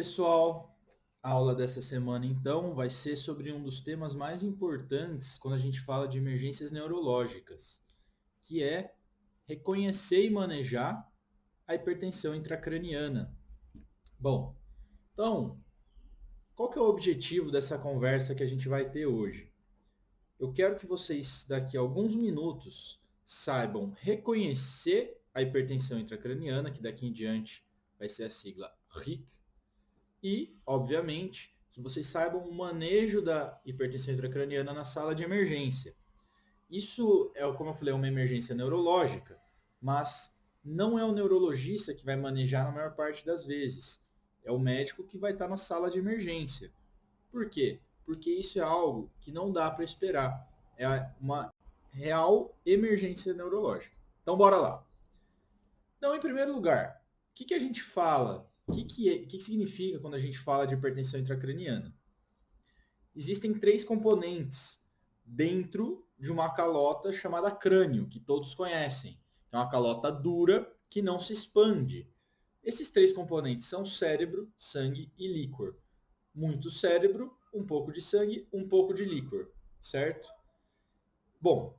pessoal, a aula dessa semana então vai ser sobre um dos temas mais importantes quando a gente fala de emergências neurológicas, que é reconhecer e manejar a hipertensão intracraniana. Bom, então, qual que é o objetivo dessa conversa que a gente vai ter hoje? Eu quero que vocês, daqui a alguns minutos, saibam reconhecer a hipertensão intracraniana, que daqui em diante vai ser a sigla RIC, e, obviamente, que vocês saibam o manejo da hipertensão intracraniana na sala de emergência. Isso é, como eu falei, uma emergência neurológica, mas não é o neurologista que vai manejar na maior parte das vezes. É o médico que vai estar na sala de emergência. Por quê? Porque isso é algo que não dá para esperar. É uma real emergência neurológica. Então, bora lá. Então, em primeiro lugar, o que a gente fala? O que significa quando a gente fala de hipertensão intracraniana? Existem três componentes dentro de uma calota chamada crânio, que todos conhecem. É uma calota dura que não se expande. Esses três componentes são cérebro, sangue e líquor. Muito cérebro, um pouco de sangue, um pouco de líquor, certo? Bom,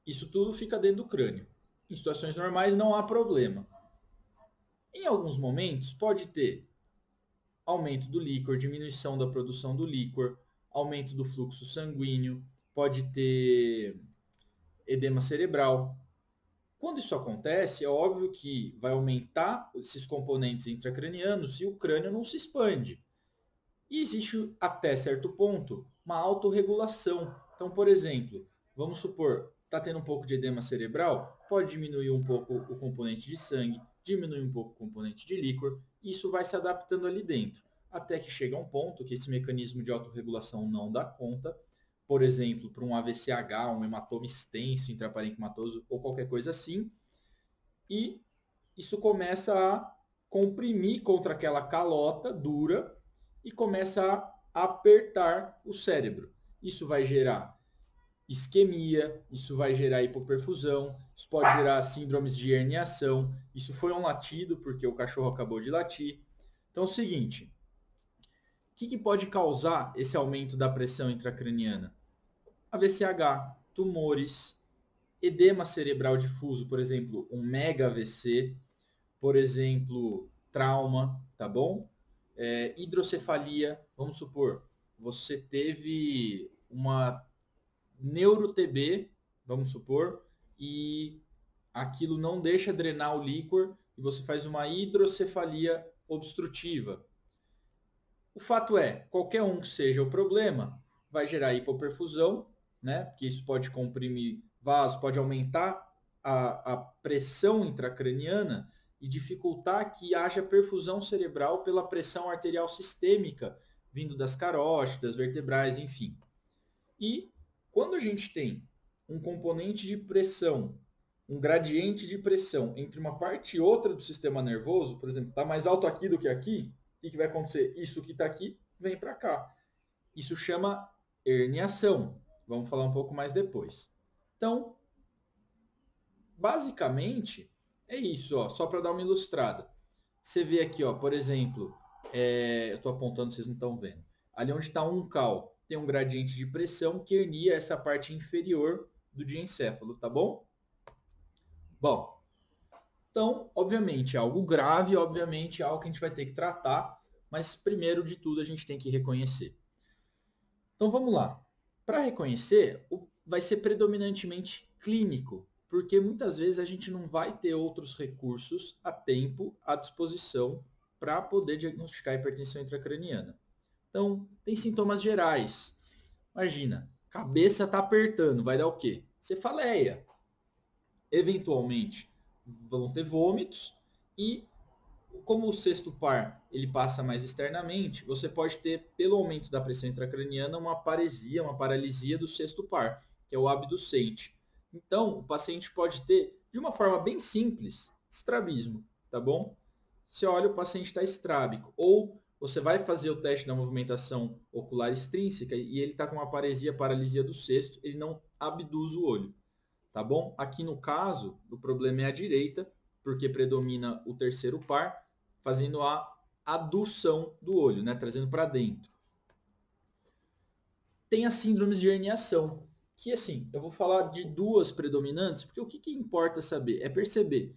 isso tudo fica dentro do crânio. Em situações normais não há problema. Em alguns momentos pode ter aumento do líquor, diminuição da produção do líquor, aumento do fluxo sanguíneo, pode ter edema cerebral. Quando isso acontece, é óbvio que vai aumentar esses componentes intracranianos e o crânio não se expande. E existe, até certo ponto, uma autorregulação. Então, por exemplo, vamos supor, está tendo um pouco de edema cerebral, pode diminuir um pouco o componente de sangue, diminuir um pouco o componente de líquor, e isso vai se adaptando ali dentro. Até que chega um ponto que esse mecanismo de autorregulação não dá conta, por exemplo, para um AVCH, um hematoma extenso, intraparenquimatoso ou qualquer coisa assim, e isso começa a comprimir contra aquela calota dura e começa a apertar o cérebro. Isso vai gerar isquemia, isso vai gerar hipoperfusão, isso pode gerar síndromes de herniação. Isso foi um latido porque o cachorro acabou de latir. Então é o seguinte, o que pode causar esse aumento da pressão intracraniana? AVCH, tumores, edema cerebral difuso, por exemplo, um mega AVC, por exemplo, trauma, tá bom? Hidrocefalia, vamos supor, você teve uma neuro-TB, vamos supor, e aquilo não deixa drenar o líquor e você faz uma hidrocefalia obstrutiva. O fato é, qualquer um que seja o problema, vai gerar hipoperfusão, né? Porque isso pode comprimir vasos, pode aumentar a pressão intracraniana e dificultar que haja perfusão cerebral pela pressão arterial sistêmica vindo das carótidas, vertebrais, enfim. E quando a gente tem um componente de pressão, um gradiente de pressão entre uma parte e outra do sistema nervoso, por exemplo, está mais alto aqui do que aqui, o que vai acontecer? Isso que está aqui vem para cá. Isso chama herniação. Vamos falar um pouco mais depois. Então, basicamente, é isso, ó, só para dar uma ilustrada. Você vê aqui, ó, por exemplo, eu estou apontando, vocês não estão vendo. Ali onde está um cal, tem um gradiente de pressão que hernia essa parte inferior do diencéfalo, tá bom? Bom, então, obviamente, é algo grave, obviamente, é algo que a gente vai ter que tratar, mas primeiro de tudo a gente tem que reconhecer. Então vamos lá. Para reconhecer, vai ser predominantemente clínico, porque muitas vezes a gente não vai ter outros recursos a tempo à disposição para poder diagnosticar a hipertensão intracraniana. Então, tem sintomas gerais. Imagina, cabeça está apertando, vai dar o quê? Cefaleia. Eventualmente, vão ter vômitos e como o sexto par ele passa mais externamente, você pode ter, pelo aumento da pressão intracraniana, uma paresia, uma paralisia do sexto par, que é o abducente. Então, o paciente pode ter, de uma forma bem simples, estrabismo, tá bom? Você olha, o paciente está estrábico. Ou você vai fazer o teste da movimentação ocular extrínseca e ele está com uma paresia, paralisia do sexto, ele não abduz o olho, tá bom? Aqui no caso, o problema é a direita, porque predomina o terceiro par, fazendo a adução do olho, né? Trazendo para dentro. Tem as síndromes de herniação, que assim, eu vou falar de duas predominantes, porque o que importa saber é perceber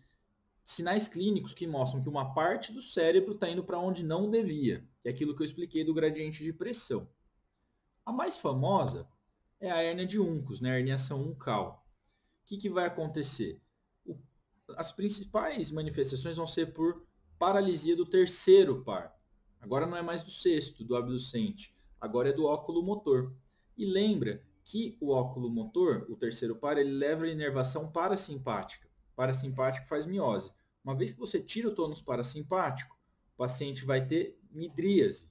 sinais clínicos que mostram que uma parte do cérebro está indo para onde não devia, que é aquilo que eu expliquei do gradiente de pressão. A mais famosa é a hérnia de Uncus, né? A herniação uncal. O que vai acontecer? As principais manifestações vão ser por paralisia do terceiro par. Agora não é mais do sexto, do abducente. Agora é do óculo motor. E lembra que o óculo motor, o terceiro par, ele leva a inervação parasimpática. Parasimpático faz miose. Uma vez que você tira o tônus parasimpático, o paciente vai ter midríase.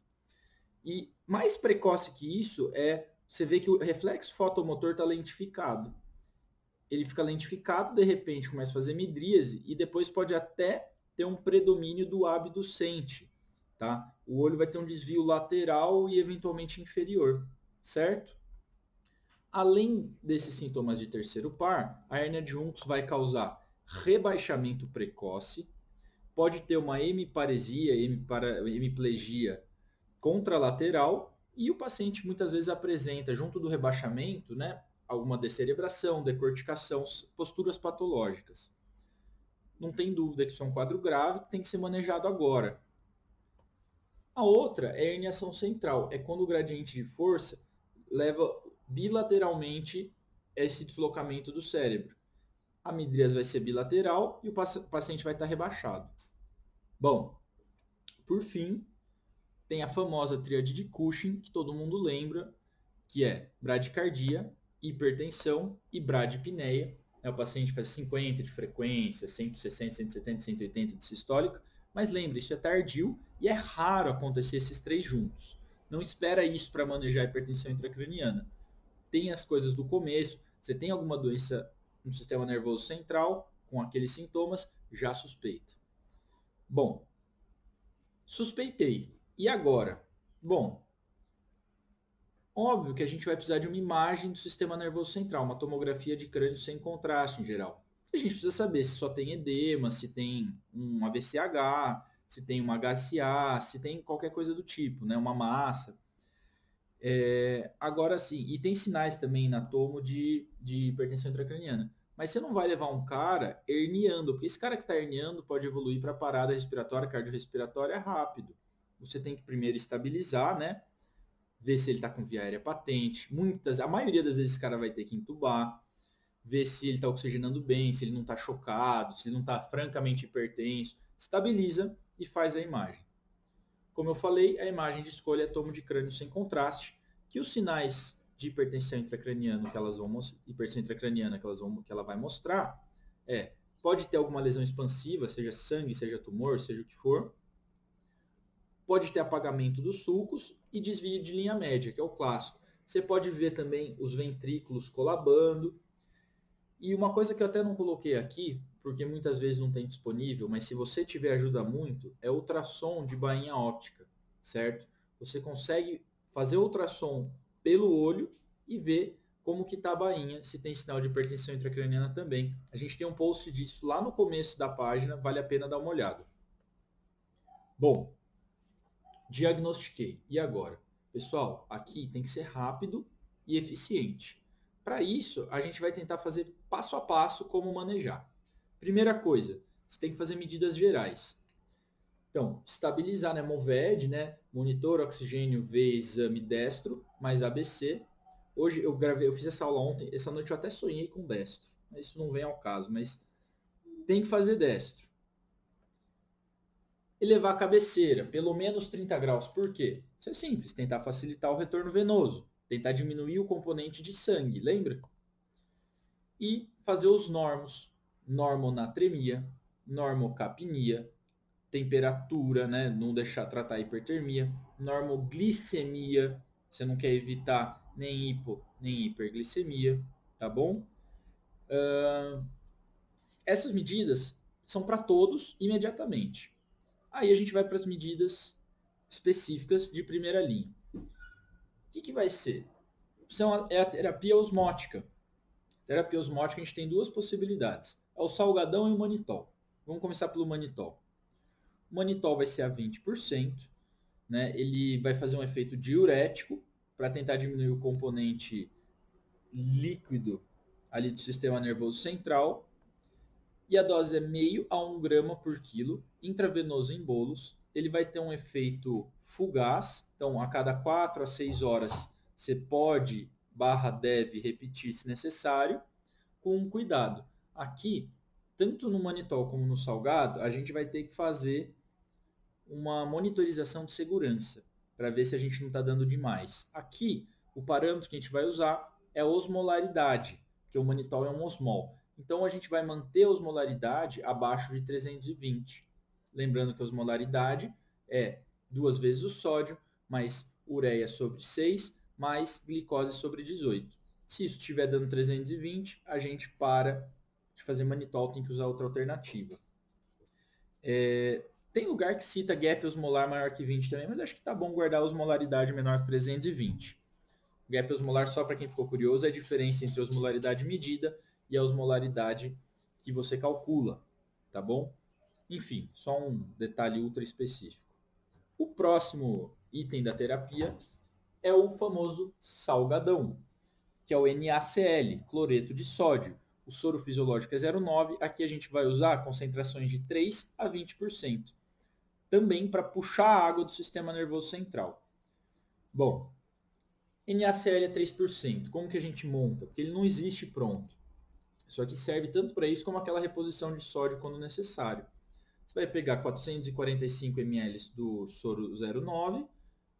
E mais precoce que isso é você vê que o reflexo fotomotor está lentificado. Ele fica lentificado, de repente começa a fazer midríase e depois pode até ter um predomínio do abducente, tá? O olho vai ter um desvio lateral e eventualmente inferior, certo? Além desses sintomas de terceiro par, a hérnia de Uncus vai causar rebaixamento precoce, pode ter uma hemiparesia, hemiplegia contralateral e o paciente muitas vezes apresenta, junto do rebaixamento, né, alguma descerebração, decorticação, posturas patológicas. Não tem dúvida que isso é um quadro grave que tem que ser manejado agora. A outra é a herniação central, é quando o gradiente de força leva bilateralmente esse deslocamento do cérebro. A midríase vai ser bilateral e o paciente vai estar rebaixado. Bom, por fim, tem a famosa tríade de Cushing, que todo mundo lembra, que é bradicardia, hipertensão e bradipneia. O paciente faz 50 de frequência, 160, 170, 180 de sistólica, mas lembre, isso é tardio e é raro acontecer esses três juntos. Não espera isso para manejar a hipertensão intracraniana. Tem as coisas do começo, você tem alguma doença no sistema nervoso central, com aqueles sintomas, já suspeita. Bom, suspeitei. E agora? Bom, óbvio que a gente vai precisar de uma imagem do sistema nervoso central, uma tomografia de crânio sem contraste em geral. A gente precisa saber se só tem edema, se tem um AVCH, se tem uma HCA, se tem qualquer coisa do tipo, né? Uma massa. Agora sim, e tem sinais também na tomo de hipertensão intracraniana. Mas você não vai levar um cara herniando, porque esse cara que está herniando pode evoluir para parada respiratória, cardiorrespiratória rápido. Você tem que primeiro estabilizar, né? Ver se ele está com via aérea patente. A maioria das vezes esse cara vai ter que entubar, ver se ele está oxigenando bem, se ele não está chocado, se ele não está francamente hipertenso. Estabiliza e faz a imagem. Como eu falei, a imagem de escolha é tomo de crânio sem contraste, que os sinais de hipertensão intracraniana que ela vai mostrar pode ter alguma lesão expansiva, seja sangue, seja tumor, seja o que for. Pode ter apagamento dos sulcos e desvio de linha média, que é o clássico. Você pode ver também os ventrículos colabando. E uma coisa que eu até não coloquei aqui, porque muitas vezes não tem disponível, mas se você tiver ajuda muito, é ultrassom de bainha óptica, certo? Você consegue fazer ultrassom pelo olho e ver como que está a bainha, se tem sinal de hipertensão intracraniana também. A gente tem um post disso lá no começo da página, vale a pena dar uma olhada. Bom, diagnostiquei. E agora? Pessoal, aqui tem que ser rápido e eficiente. Para isso, a gente vai tentar fazer passo a passo como manejar. Primeira coisa, você tem que fazer medidas gerais. Então, estabilizar, né? MOVED, né? Monitor, oxigênio, V, exame destro, mais ABC. Hoje eu fiz essa aula ontem, essa noite eu até sonhei com destro. Isso não vem ao caso, mas tem que fazer destro. Elevar a cabeceira, pelo menos 30 graus. Por quê? Isso é simples, tentar facilitar o retorno venoso, tentar diminuir o componente de sangue, lembra? E fazer os normos, normonatremia, normocapnia, temperatura, né? Não deixar tratar a hipertermia, normoglicemia, você não quer evitar nem hipo, nem hiperglicemia, tá bom? Essas medidas são para todos imediatamente. Aí a gente vai para as medidas específicas de primeira linha. O que vai ser? É a terapia osmótica. Terapia osmótica a gente tem duas possibilidades. É o salgadão e o manitol. Vamos começar pelo manitol. O manitol vai ser a 20%, né? Ele vai fazer um efeito diurético para tentar diminuir o componente líquido ali do sistema nervoso central. E a dose é meio a 1 grama por quilo, intravenoso em bolos. Ele vai ter um efeito fugaz, então a cada 4 a 6 horas você pode deve repetir se necessário, com cuidado. Aqui, tanto no manitol como no salgado, a gente vai ter que fazer uma monitorização de segurança para ver se a gente não está dando demais. Aqui, o parâmetro que a gente vai usar é a osmolaridade, porque o manitol é um osmol. Então, a gente vai manter a osmolaridade abaixo de 320. Lembrando que a osmolaridade é 2 vezes o sódio, mais ureia sobre 6, mais glicose sobre 18. Se isso estiver dando 320, a gente para de fazer manitol, tem que usar outra alternativa. Tem lugar que cita gap osmolar maior que 20 também, mas acho que tá bom guardar a osmolaridade menor que 320. Gap osmolar, só para quem ficou curioso, é a diferença entre a osmolaridade medida e a osmolaridade que você calcula, tá bom? Enfim, só um detalhe ultra específico. O próximo item da terapia é o famoso salgadão, que é o NaCl, cloreto de sódio. O soro fisiológico é 0,9, aqui a gente vai usar concentrações de 3 a 20%. Também para puxar a água do sistema nervoso central. Bom, NaCl é 3%. Como que a gente monta? Porque ele não existe pronto. Isso aqui serve tanto para isso como aquela reposição de sódio quando necessário. Você vai pegar 445 ml do soro 0,9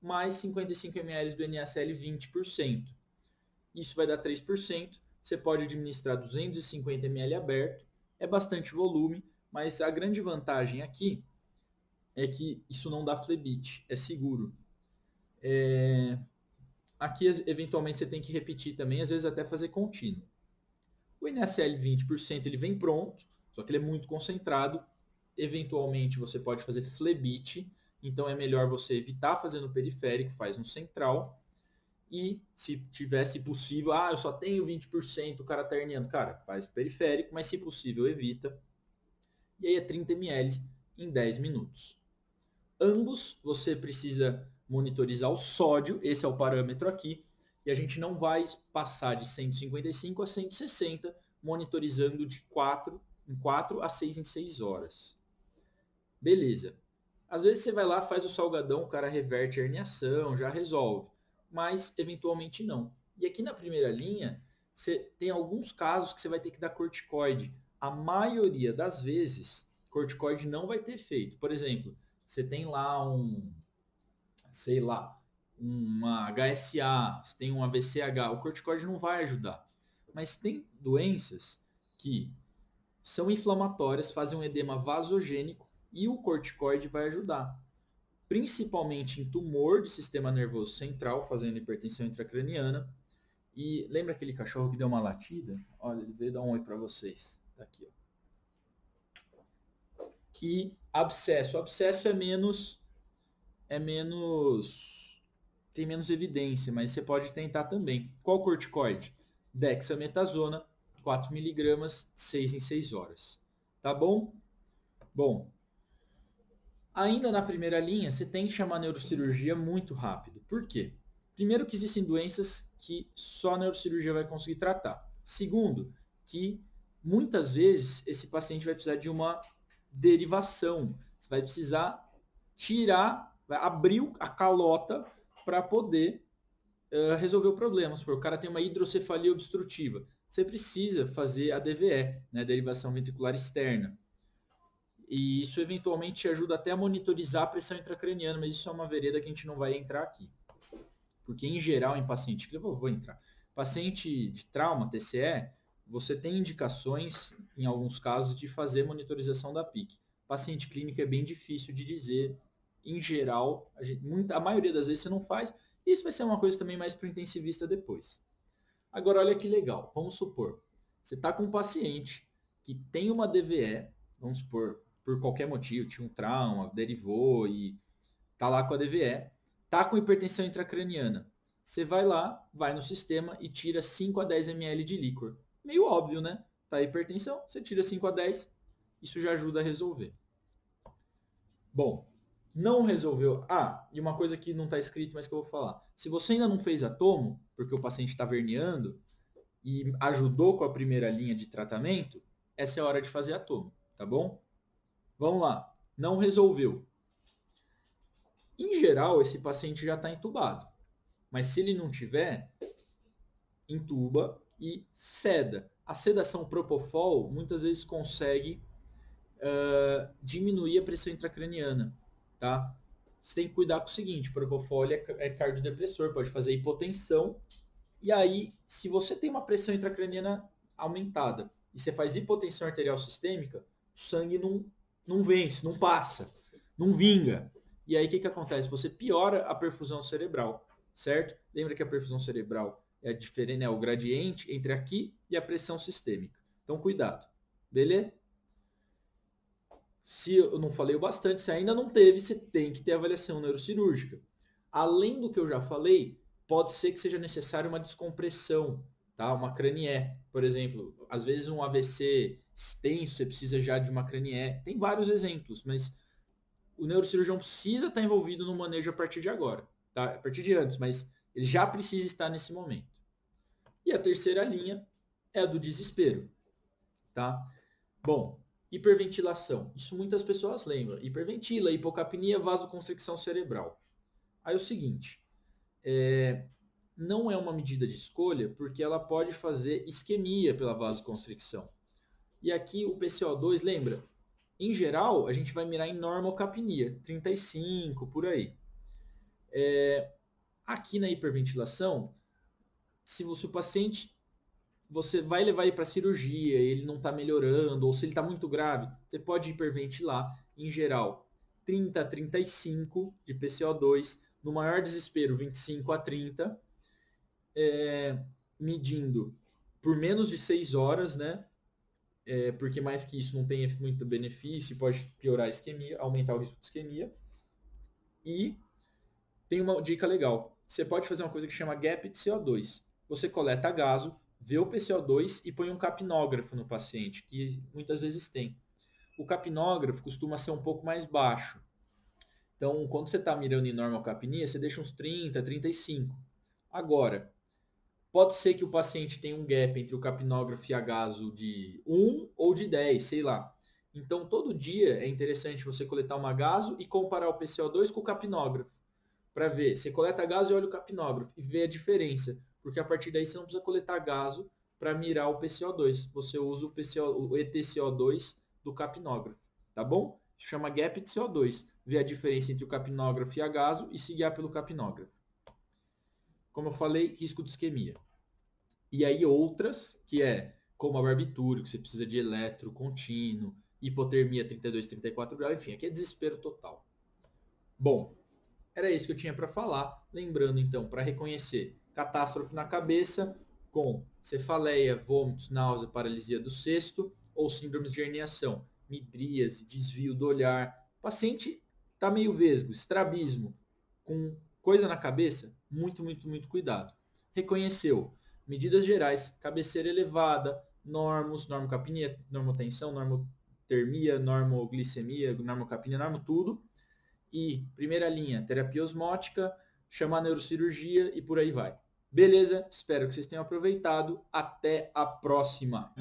mais 55 ml do NaCl 20%. Isso vai dar 3%. Você pode administrar 250 ml aberto. É bastante volume, mas a grande vantagem aqui é que isso não dá flebite, é seguro. Aqui, eventualmente, você tem que repetir também, às vezes até fazer contínuo. O NaCl 20% ele vem pronto, só que ele é muito concentrado. Eventualmente, você pode fazer flebite, então é melhor você evitar fazer no periférico, faz no central. E se tivesse possível, eu só tenho 20%, o cara tá herniando. Cara, faz periférico, mas se possível, evita. E aí é 30 ml em 10 minutos. Ambos você precisa monitorizar o sódio, esse é o parâmetro aqui, e a gente não vai passar de 155 a 160, monitorizando de 4 em 4 a 6 em 6 horas. Beleza. Às vezes você vai lá, faz o salgadão, o cara reverte a herniação, já resolve, mas eventualmente não. E aqui na primeira linha, você tem alguns casos que você vai ter que dar corticoide. A maioria das vezes, corticoide não vai ter efeito. Por exemplo, você tem lá uma HSA, você tem um AVCH, o corticoide não vai ajudar. Mas tem doenças que são inflamatórias, fazem um edema vasogênico e o corticoide vai ajudar. Principalmente em tumor de sistema nervoso central, fazendo hipertensão intracraniana. E lembra aquele cachorro que deu uma latida? Olha, ele veio dar um oi para vocês. Tá aqui, ó. E abscesso. Abscesso tem menos evidência, mas você pode tentar também. Qual corticoide? Dexametasona, 4 mg, 6 em 6 horas. Tá bom? Bom, ainda na primeira linha, você tem que chamar a neurocirurgia muito rápido. Por quê? Primeiro que existem doenças que só a neurocirurgia vai conseguir tratar. Segundo, que muitas vezes esse paciente vai precisar de uma derivação. Você vai precisar vai abrir a calota para poder resolver o problema. O cara tem uma hidrocefalia obstrutiva. Você precisa fazer a DVE, né, derivação ventricular externa. E isso eventualmente te ajuda até a monitorizar a pressão intracraniana, mas isso é uma vereda que a gente não vai entrar aqui. Porque em geral, em paciente, eu vou entrar. Paciente de trauma, TCE, você tem indicações, em alguns casos, de fazer monitorização da PIC. Paciente clínico é bem difícil de dizer. Em geral, a maioria das vezes você não faz. Isso vai ser uma coisa também mais para o intensivista depois. Agora, olha que legal. Vamos supor, você está com um paciente que tem uma DVE, vamos supor, por qualquer motivo, tinha um trauma, derivou e está lá com a DVE, está com hipertensão intracraniana. Você vai lá, vai no sistema e tira 5 a 10 ml de líquor. Meio óbvio, né? Tá hipertensão, você tira 5 a 10, isso já ajuda a resolver. Bom, não resolveu. Ah, e uma coisa que não está escrito, mas que eu vou falar. Se você ainda não fez a tomo, porque o paciente está verniando, e ajudou com a primeira linha de tratamento, essa é a hora de fazer a tomo, tá bom? Vamos lá. Não resolveu. Em geral, esse paciente já está entubado. Mas se ele não tiver, entuba e seda. A sedação propofol muitas vezes consegue diminuir a pressão intracraniana, tá? Você tem que cuidar com o seguinte, propofol é cardiodepressor, pode fazer hipotensão, e aí, se você tem uma pressão intracraniana aumentada e você faz hipotensão arterial sistêmica, o sangue não vence, não passa, não vinga. E aí, o que acontece? Você piora a perfusão cerebral, certo? Lembra que a perfusão cerebral é diferente, né? O gradiente entre aqui e a pressão sistêmica. Então, cuidado. Beleza? Se eu não falei o bastante, se ainda não teve, você tem que ter avaliação neurocirúrgica. Além do que eu já falei, pode ser que seja necessário uma descompressão, tá? Uma cranié, por exemplo. Às vezes um AVC extenso, você precisa já de uma cranié. Tem vários exemplos, mas o neurocirurgião precisa estar envolvido no manejo a partir de agora, tá? A partir de antes, mas ele já precisa estar nesse momento. E a terceira linha é a do desespero, tá? Bom, hiperventilação. Isso muitas pessoas lembram. Hiperventila, hipocapnia, vasoconstricção cerebral. Aí é o seguinte, não é uma medida de escolha porque ela pode fazer isquemia pela vasoconstricção. E aqui o PCO2, lembra? Em geral, a gente vai mirar em normocapnia, 35, por aí. Aqui na hiperventilação, se o paciente você vai levar ele para cirurgia, ele não está melhorando, ou se ele está muito grave, você pode hiperventilar, em geral, 30 a 35 de PCO2, no maior desespero, 25 a 30, medindo por menos de 6 horas, né? Porque mais que isso não tem muito benefício, pode piorar a isquemia, aumentar o risco de isquemia. E tem uma dica legal, você pode fazer uma coisa que chama gap de CO2. Você coleta gaso, vê o PCO2 e põe um capnógrafo no paciente, que muitas vezes tem. O capnógrafo costuma ser um pouco mais baixo. Então, quando você está mirando em normocapnia, você deixa uns 30, 35. Agora, pode ser que o paciente tenha um gap entre o capnógrafo e a gaso de 1 ou de 10, sei lá. Então, todo dia é interessante você coletar uma gaso e comparar o PCO2 com o capnógrafo. Para ver, você coleta gaso e olha o capnógrafo e vê a diferença. Porque a partir daí você não precisa coletar gaso para mirar o PCO2. Você usa o ETCO2 do capnógrafo, tá bom? Isso chama gap de CO2. Ver a diferença entre o capnógrafo e a gaso e se guiar pelo capnógrafo. Como eu falei, risco de isquemia. E aí outras, que é como a barbitúrico, que você precisa de eletro contínuo, hipotermia 32, 34 graus, enfim, aqui é desespero total. Bom, era isso que eu tinha para falar. Lembrando, então, para reconhecer catástrofe na cabeça com cefaleia, vômitos, náusea, paralisia do cesto ou síndromes de herniação, midríase, desvio do olhar. O paciente está meio vesgo, estrabismo, com coisa na cabeça, muito, muito, muito cuidado. Reconheceu medidas gerais, cabeceira elevada, normocapnia, normotensão, normotermia, normoglicemia, normocapnia, normo tudo. E, primeira linha, terapia osmótica, chamar neurocirurgia e por aí vai. Beleza? Espero que vocês tenham aproveitado. Até a próxima!